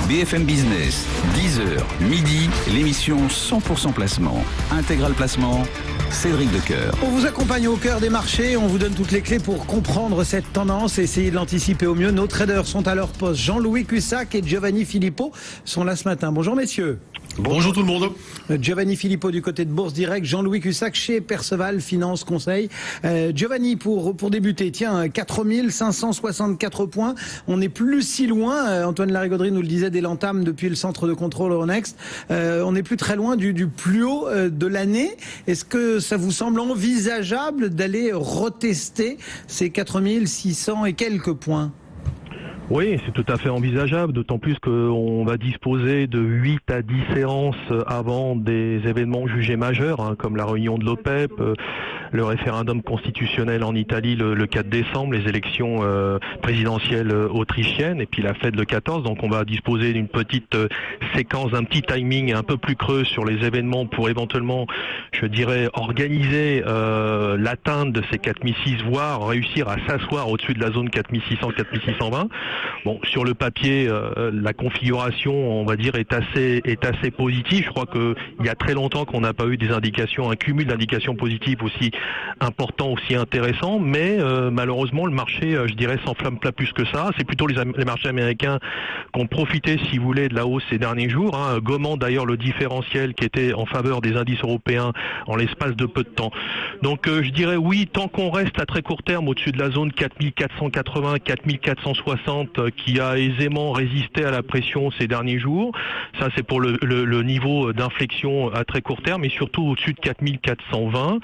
BFM Business, 10h, midi, l'émission 100% placement. Intégral placement, Cédric Decoeur. On vous accompagne au cœur des marchés, on vous donne toutes les clés pour comprendre cette tendance et essayer de l'anticiper au mieux. Nos traders sont à leur poste. Jean-Louis Cussac et Giovanni Filippo sont là ce matin. Bonjour messieurs. Bonjour tout le monde. Giovanni Filippo du côté de Bourse Direct, Jean-Louis Cussac chez Perceval Finance Conseil. Giovanni, pour débuter, tiens, 4564 points. On n'est plus si loin, Antoine Larigauderie nous le disait dès l'entame depuis le centre de contrôle Euronext. On n'est plus très loin du plus haut de l'année. Est-ce que ça vous semble envisageable d'aller retester ces 4600 et quelques points ? Oui, c'est tout à fait envisageable, d'autant plus qu'on va disposer de 8 à 10 séances avant des événements jugés majeurs, comme la réunion de l'OPEP, le référendum constitutionnel en Italie le 4 décembre, les élections présidentielles autrichiennes et puis la fête le 14. Donc on va disposer d'une petite séquence, d'un petit timing un peu plus creux sur les événements pour éventuellement, je dirais, organiser l'atteinte de ces 4006, voire réussir à s'asseoir au-dessus de la zone 4600-4620. Bon, sur le papier, la configuration, on va dire, est assez positive. Je crois qu'il y a très longtemps qu'on n'a pas eu des indications, un cumul d'indications positives aussi important, aussi intéressant, mais malheureusement le marché, je dirais, s'enflamme pas plus que ça. C'est plutôt les marchés américains qui ont profité, si vous voulez, de la hausse ces derniers jours, gommant d'ailleurs le différentiel qui était en faveur des indices européens en l'espace de peu de temps. Donc je dirais oui, tant qu'on reste à très court terme au-dessus de la zone 4480, 4460, qui a aisément résisté à la pression ces derniers jours. Ça, c'est pour le niveau d'inflexion à très court terme et surtout au-dessus de 4420.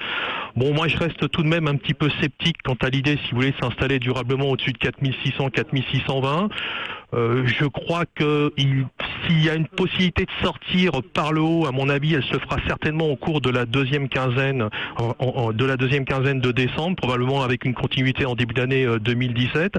Bon, moi, je reste tout de même un petit peu sceptique quant à l'idée, si vous voulez, de s'installer durablement au-dessus de 4600, 4620. Je crois que s'il y a une possibilité de sortir par le haut, à mon avis, elle se fera certainement au cours de la deuxième quinzaine, de décembre, probablement avec une continuité en début d'année 2017,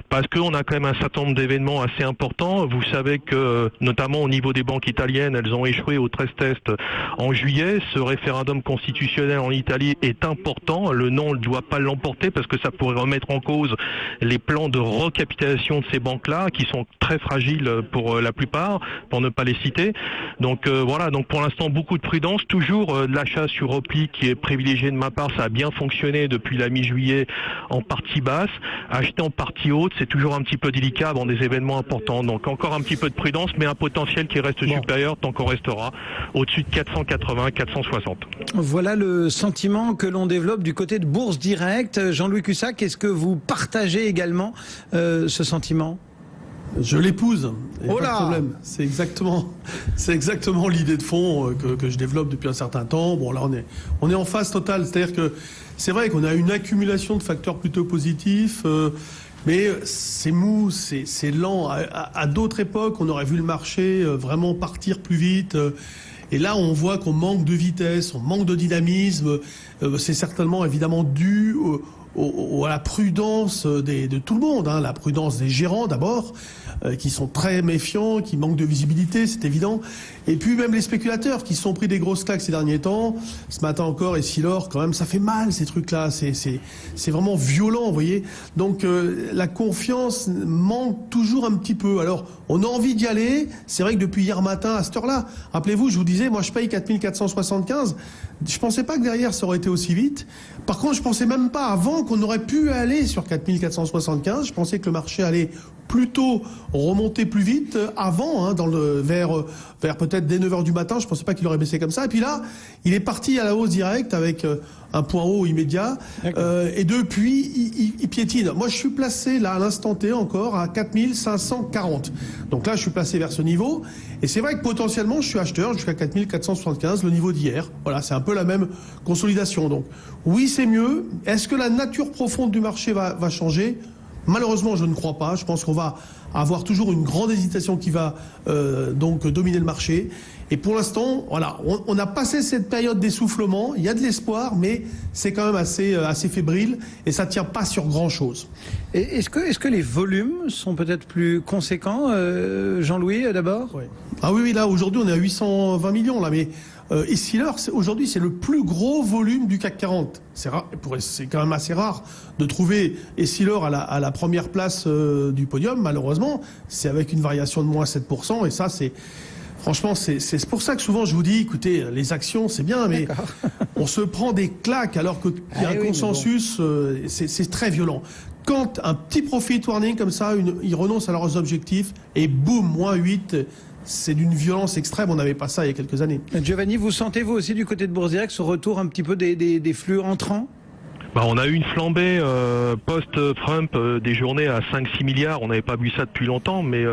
parce qu'on a quand même un certain nombre d'événements assez importants. Vous savez que, notamment au niveau des banques italiennes, elles ont échoué au 13 test en juillet. Ce référendum constitutionnel en Italie est important. Le non ne doit pas l'emporter parce que ça pourrait remettre en cause les plans de recapitalisation de ces banques-là, qui sont très fragiles pour la plupart, pour ne pas les citer. Donc voilà, donc pour l'instant beaucoup de prudence, toujours l'achat sur repli qui est privilégié de ma part, ça a bien fonctionné depuis la mi-juillet en partie basse. Acheter en partie haute, c'est toujours un petit peu délicat avant des événements importants. Donc encore un petit peu de prudence, mais un potentiel qui reste supérieur tant qu'on restera au-dessus de 480, 460. Voilà le sentiment que l'on développe du côté de Bourse Direct. Jean-Louis Cussac, est-ce que vous partagez également ce sentiment ? Je l'épouse, oh pas de problème. C'est exactement l'idée de fond que je développe depuis un certain temps. Bon, là, on est en phase totale. C'est-à-dire que c'est vrai qu'on a une accumulation de facteurs plutôt positifs, mais c'est mou, c'est lent. À d'autres époques, on aurait vu le marché vraiment partir plus vite. Et là, on voit qu'on manque de vitesse, on manque de dynamisme. C'est certainement, évidemment, dû à la prudence de tout le monde, la prudence des gérants d'abord, qui sont très méfiants, qui manquent de visibilité, c'est évident. Et puis même les spéculateurs qui se sont pris des grosses claques ces derniers temps. Ce matin encore, Essilor, quand même, ça fait mal ces trucs-là. C'est vraiment violent, vous voyez. Donc la confiance manque toujours un petit peu. Alors on a envie d'y aller. C'est vrai que depuis hier matin, à cette heure-là, rappelez-vous, je vous disais, moi je paye 4475. Je pensais pas que derrière ça aurait été aussi vite. Par contre, je pensais même pas avant qu'on aurait pu aller sur 4475. Je pensais que le marché allait plutôt remonter plus vite avant, vers peut-être dès 9h du matin. Je pensais pas qu'il aurait baissé comme ça. Et puis là, il est parti à la hausse directe avec un point haut immédiat. Et depuis, il piétine. Moi, je suis placé là à l'instant T encore à 4540. Donc là, je suis placé vers ce niveau. Et c'est vrai que potentiellement, je suis acheteur jusqu'à 4475, le niveau d'hier. Voilà, c'est un peu la même consolidation. Donc oui, c'est mieux. Est-ce que la nature profonde du marché va changer ? Malheureusement, je ne crois pas. Je pense qu'on va avoir toujours une grande hésitation qui va donc dominer le marché. Et pour l'instant, voilà, on a passé cette période d'essoufflement. Il y a de l'espoir, mais c'est quand même assez fébrile et ça tient pas sur grand-chose. Est-ce que les volumes sont peut-être plus conséquents, Jean-Louis, d'abord ? Oui. Ah oui, là aujourd'hui, on est à 820 millions là, mais Essilor, aujourd'hui, c'est le plus gros volume du CAC 40. C'est quand même assez rare de trouver Essilor à la première place du podium. Malheureusement, c'est avec une variation de moins 7%. Et ça, franchement, c'est pour ça que souvent je vous dis, écoutez, les actions, c'est bien, mais on se prend des claques alors qu'il y a un consensus, c'est très violent. Quand un petit profit warning comme ça, ils renoncent à leurs objectifs et boum, moins 8, c'est d'une violence extrême. On n'avait pas ça il y a quelques années. Giovanni, vous sentez-vous aussi du côté de Bourse Direct ce retour un petit peu des flux entrants ? On a eu une flambée post-Trump des journées à 5-6 milliards. On n'avait pas vu ça depuis longtemps, mais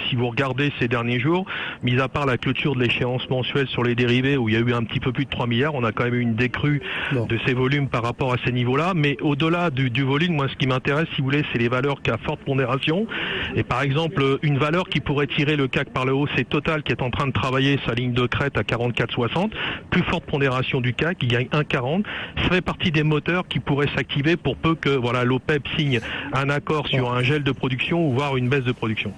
si vous regardez ces derniers jours, mis à part la clôture de l'échéance mensuelle sur les dérivés où il y a eu un petit peu plus de 3 milliards, on a quand même eu une décrue de ces volumes par rapport à ces niveaux-là. Mais au-delà du volume, moi ce qui m'intéresse, si vous voulez, c'est les valeurs qui ont forte pondération. Et par exemple, une valeur qui pourrait tirer le CAC par le haut, c'est Total qui est en train de travailler sa ligne de crête à 44,60. Plus forte pondération du CAC, il gagne 1,40. Ça fait partie des moteurs qui pourrait s'activer pour peu que l'OPEP signe un accord sur un gel de production ou voire une baisse de production.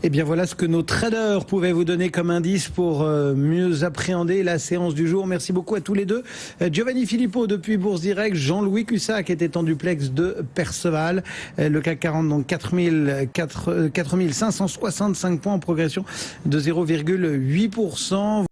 Et bien voilà ce que nos traders pouvaient vous donner comme indice pour mieux appréhender la séance du jour. Merci beaucoup à tous les deux. Giovanni Filippo depuis Bourse Direct, Jean-Louis Cussac était en duplex de Perceval. Le CAC 40 donc 4565 points en progression de 0,8%.